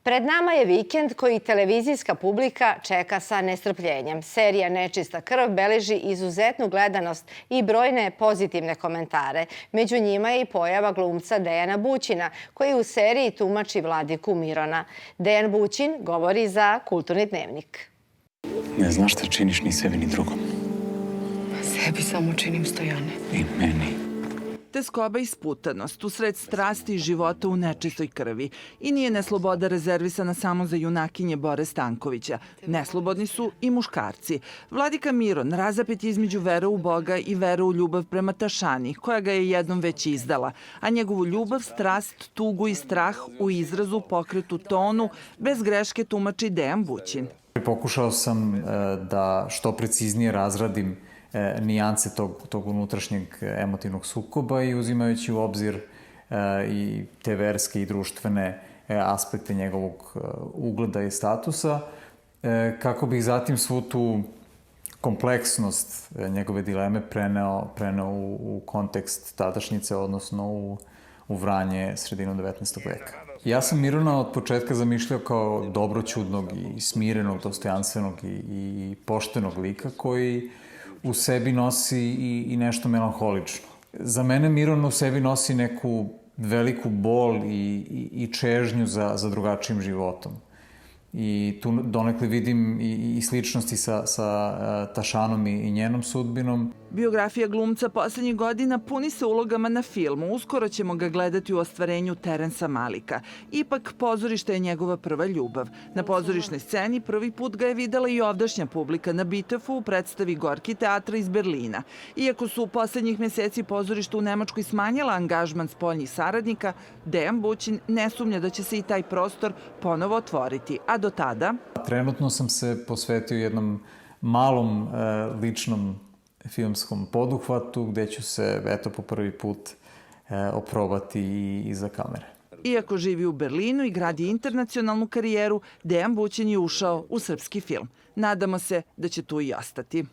Pred nama je vikend koji televizijska publika čeka sa nestrpljenjem. Serija Nečista krv beleži izuzetnu gledanost i brojne pozitivne komentare. Među njima je i pojava glumca Dejana Bućina, koji u seriji tumači vladiku Mirona. Dejan Bućin govori za Kulturni dnevnik. Ne znaš šta činiš ni sebi ni drugom. Sebi samo činim, Stojane. I meni. Teskoba i sputanost usred strasti i života u nečistoj krvi. I nije nesloboda rezervisana samo za junakinje Bore Stankovića. Neslobodni su i muškarci. Vladika Miron razapet je između vere u Boga i vere u ljubav prema Tašani, koja ga je jednom već izdala. A njegovu ljubav, strast, tugu i strah u izrazu, pokretu, tonu, bez greške tumači Dejan Bućin. Pokušao sam da što preciznije razradim nijance tog unutrašnjeg emotivnog sukoba i uzimajući u obzir i te verske i društvene aspekte njegovog ugleda i statusa, kako bih zatim svu tu kompleksnost njegove dileme preneo u kontekst tadašnjice, odnosno u Vranje sredinom 19. veka. Ja sam Mirona od početka zamišljao kao dobroćudnog i smirenog, dostojanstvenog i poštenog lika koji u sebi nosi i nešto melanholično. Za mene Miron u sebi nosi neku veliku bol i čežnju za drugačijim životom. I tu donekle vidim i sličnosti sa Tašanom i njenom sudbinom. Biografija glumca poslednjih godina puni se ulogama na filmu. Uskoro ćemo ga gledati u ostvarenju Terensa Malika. Ipak, pozorište je njegova prva ljubav. Na pozorišnoj sceni prvi put ga je videla i ovdašnja publika na Bitefu u predstavi Gorki teatra iz Berlina. Iako su u poslednjih meseci pozorišta u Nemačkoj smanjila angažman spoljnih saradnika, Dejan Bućin ne sumnja da će se i taj prostor ponovo otvoriti. A do tada? Trenutno sam se posvetio jednom malom ličnom filmskom poduhvatu gde ću se, eto, po prvi put oprobati i iza kamere. Iako živi u Berlinu i gradi internacionalnu karijeru, Dejan Bućin je ušao u srpski film. Nadamo se da će tu i ostati.